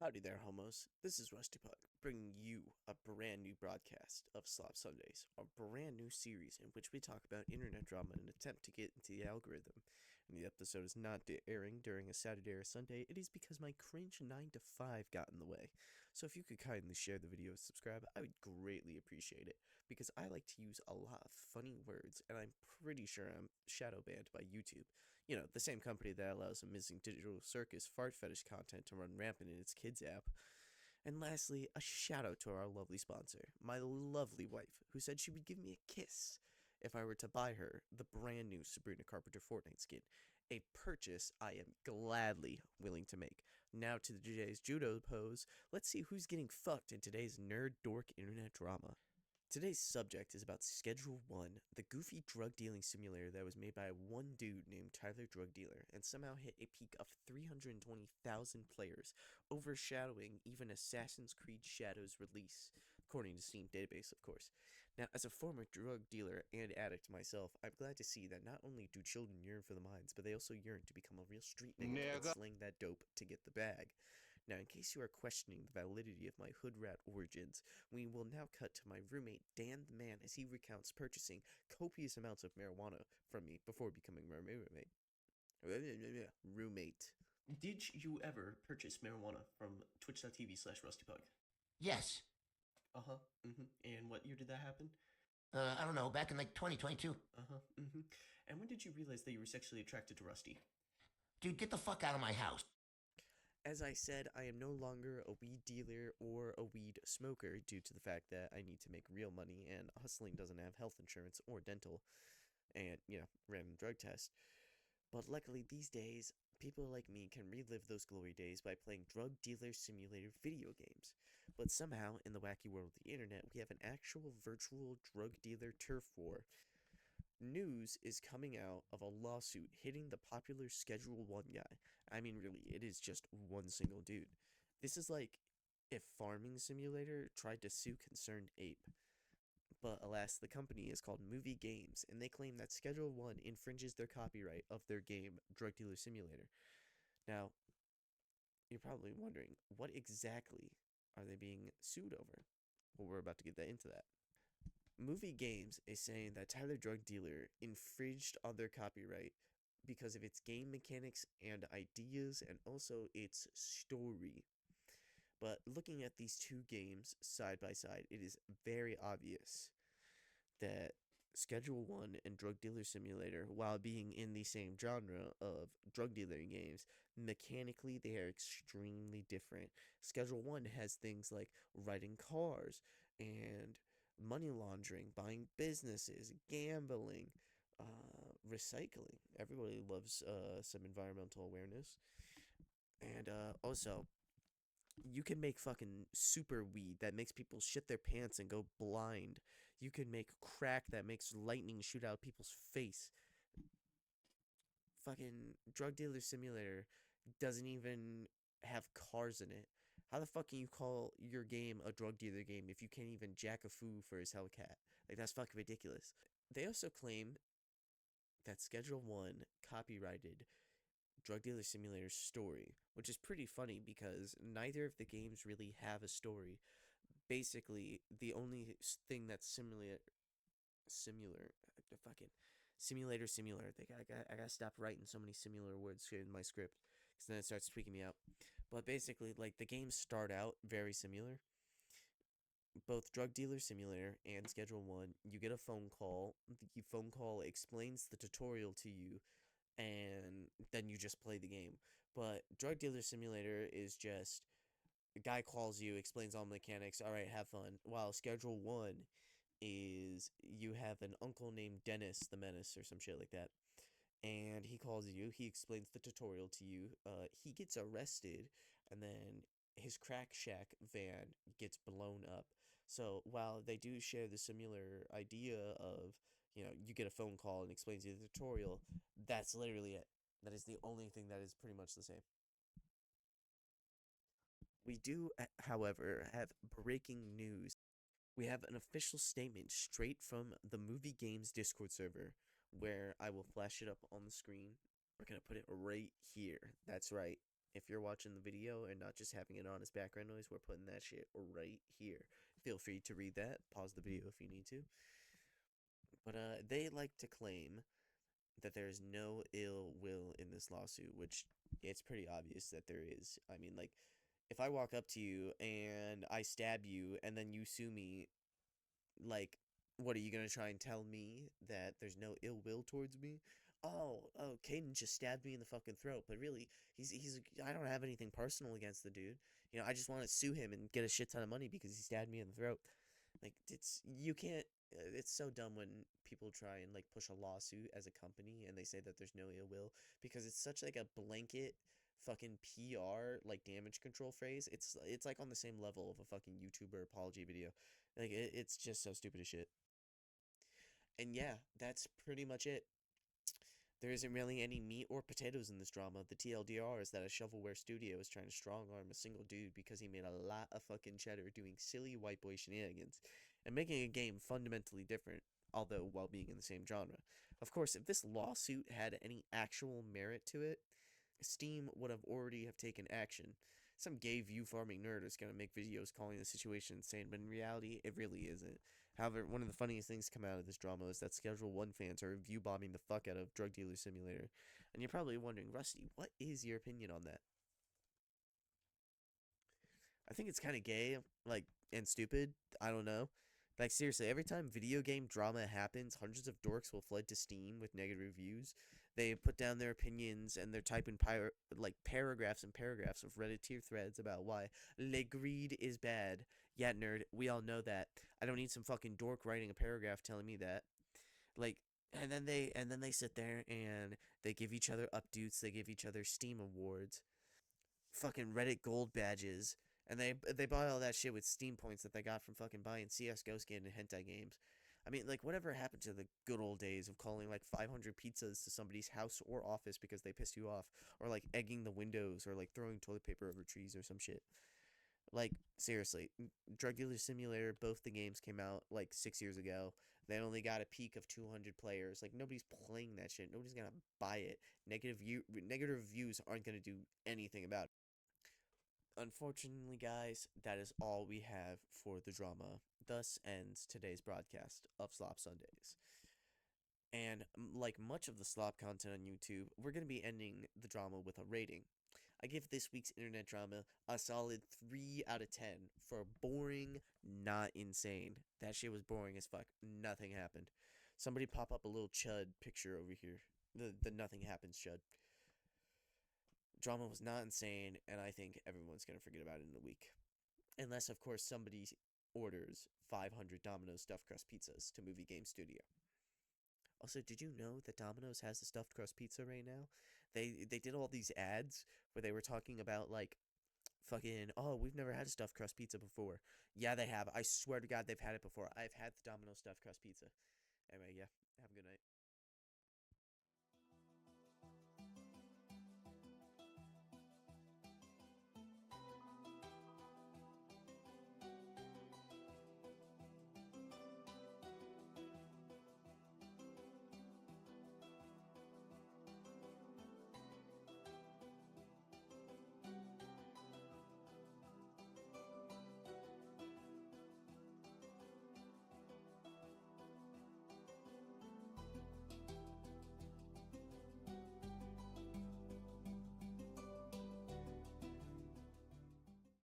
Howdy there, homos. This is Rusty Puck, bringing you a brand new broadcast of Slop Sundays, a brand new series in which we talk about internet drama in an attempt to get into the algorithm. And the episode is not airing during a Saturday or Sunday, it is because my cringe 9 to 5 got in the way. So if you could kindly share the video and subscribe, I would greatly appreciate it, because I like to use a lot of funny words, and I'm pretty sure I'm shadow banned by YouTube. You know, the same company that allows a missing digital circus fart fetish content to run rampant in its kids app. And lastly, a shout out to our lovely sponsor, my lovely wife, who said she would give me a kiss if I were to buy her the brand new Sabrina Carpenter Fortnite skin, a purchase I am gladly willing to make. Now to today's judo pose, let's see who's getting fucked in today's nerd dork internet drama. Today's subject is about Schedule 1, the goofy drug dealing simulator that was made by one dude named Tyler Drug Dealer and somehow hit a peak of 320,000 players, overshadowing even Assassin's Creed Shadow's release, according to Steam database, of course. Now, as a former drug dealer and addict myself, I'm glad to see that not only do children yearn for the mines, but they also yearn to become a real street nigga and sling that dope to get the bag. Now, in case you are questioning the validity of my hood rat origins, we will now cut to my roommate Dan the Man as he recounts purchasing copious amounts of marijuana from me before becoming my roommate. Roommate. Did you ever purchase marijuana from twitch.tv/rustypug? Yes. Uh-huh. And what year did that happen? I don't know, back in like 2022. Uh-huh. And when did you realize that you were sexually attracted to Rusty? Dude, get the fuck out of my house. As I said, I am no longer a weed dealer or a weed smoker due to the fact that I need to make real money and hustling doesn't have health insurance or dental and, random drug tests. But luckily these days, people like me can relive those glory days by playing drug dealer simulator video games. But somehow, in the wacky world of the internet, we have an actual virtual drug dealer turf war. News is coming out of a lawsuit hitting the popular Schedule 1 guy. I mean, really, it is just one single dude. This is like if Farming Simulator tried to sue Concerned Ape. But alas, the company is called Movie Games, and they claim that Schedule 1 infringes their copyright of their game, Drug Dealer Simulator. Now, you're probably wondering, what exactly are they being sued over? Well, we're about to get into that. Movie Games is saying that Tyler Drug Dealer infringed on their copyright because of its game mechanics and ideas and also its story. But looking at these two games side by side, it is very obvious that Schedule 1 and Drug Dealer Simulator, while being in the same genre of drug dealing games, mechanically they are extremely different. Schedule 1 has things like riding cars and money laundering, buying businesses, gambling, recycling. Everybody loves some environmental awareness. And also, you can make fucking super weed that makes people shit their pants and go blind. You can make crack that makes lightning shoot out people's face. Fucking Drug Dealer Simulator doesn't even have cars in it. How the fuck can you call your game a drug dealer game if you can't even jack a foo for his Hellcat? Like, that's fucking ridiculous. They also claim that Schedule 1 copyrighted Drug Dealer Simulator's story, which is pretty funny because neither of the games really have a story. Basically, the only thing that's fucking simulator. I gotta stop writing so many similar words in my script because then it starts tweaking me out. But basically, like, the games start out very similar. Both Drug Dealer Simulator and Schedule 1, you get a phone call. The phone call explains the tutorial to you, and then you just play the game. But Drug Dealer Simulator is just a guy calls you, explains all the mechanics, all right, have fun. While Schedule 1 is you have an uncle named Dennis the Menace or some shit like that. And he calls you, he explains the tutorial to you. He gets arrested, and then his crack shack van gets blown up. So while they do share the similar idea of, you get a phone call and explains you the tutorial, that's literally it. That is the only thing that is pretty much the same. We do, however, have breaking news. We have an official statement straight from the Movie Games Discord server, where I will flash it up on the screen. We're going to put it right here. That's right. If you're watching the video and not just having it on as background noise, we're putting that shit right here. Feel free to read that. Pause the video if you need to. But they like to claim that there is no ill will in this lawsuit, which it's pretty obvious that there is. I mean, like, if I walk up to you and I stab you and then you sue me, like, what are you gonna try and tell me that there's no ill will towards me? Oh, Caden just stabbed me in the fucking throat, but really, he's I don't have anything personal against the dude. You know, I just want to sue him and get a shit ton of money because he stabbed me in the throat. Like, it's you can't. It's so dumb when people try and like push a lawsuit as a company and they say that there's no ill will because it's such like a blanket fucking PR like damage control phrase. It's like on the same level of a fucking YouTuber apology video. Like it's just so stupid as shit. And yeah, that's pretty much it. There isn't really any meat or potatoes in this drama. The TLDR is that a shovelware studio is trying to strong arm a single dude because he made a lot of fucking cheddar doing silly white boy shenanigans and making a game fundamentally different, although while being in the same genre. Of course, if this lawsuit had any actual merit to it, Steam would have already have taken action. Some gay view farming nerd is gonna make videos calling the situation insane, but in reality, it really isn't. However, one of the funniest things to come out of this drama is that Schedule 1 fans are view bombing the fuck out of Drug Dealer Simulator. And you're probably wondering, Rusty, what is your opinion on that? I think it's kind of gay, like, and stupid. I don't know. Like, seriously, every time video game drama happens, hundreds of dorks will flood to Steam with negative reviews. They put down their opinions and they're typing like paragraphs and paragraphs of Reddit tier threads about why greed is bad. Yeah, nerd, we all know that. I don't need some fucking dork writing a paragraph telling me that. Like, and then they sit there and they give each other updates. They give each other Steam awards, fucking Reddit gold badges, and they buy all that shit with Steam points that they got from fucking buying CS:GO skin and hentai games. I mean, like, whatever happened to the good old days of calling like 500 pizzas to somebody's house or office because they pissed you off, or like egging the windows, or like throwing toilet paper over trees or some shit. Like, seriously, Drug Dealer Simulator, both the games came out like 6 years ago. They only got a peak of 200 players. Like, nobody's playing that shit. Nobody's gonna buy it. Negative reviews aren't gonna do anything about it. Unfortunately, guys, that is all we have for the drama. Thus ends today's broadcast of Slop Sundays. And like much of the slop content on YouTube, we're going to be ending the drama with a rating. I give this week's internet drama a solid 3 out of 10 for boring, not insane. That shit was boring as fuck. Nothing happened. Somebody pop up a little chud picture over here. The nothing happens chud. Drama was not insane, and I think everyone's going to forget about it in a week. Unless, of course, somebody orders 500 Domino's stuffed crust pizzas to Movie Game Studio. Also, did you know that Domino's has a stuffed crust pizza right now? They did all these ads where they were talking about like fucking we've never had a stuffed crust pizza before. Yeah, they have. I swear to God they've had it before. I've had the Domino's stuffed crust pizza. Anyway, yeah. Have a good night.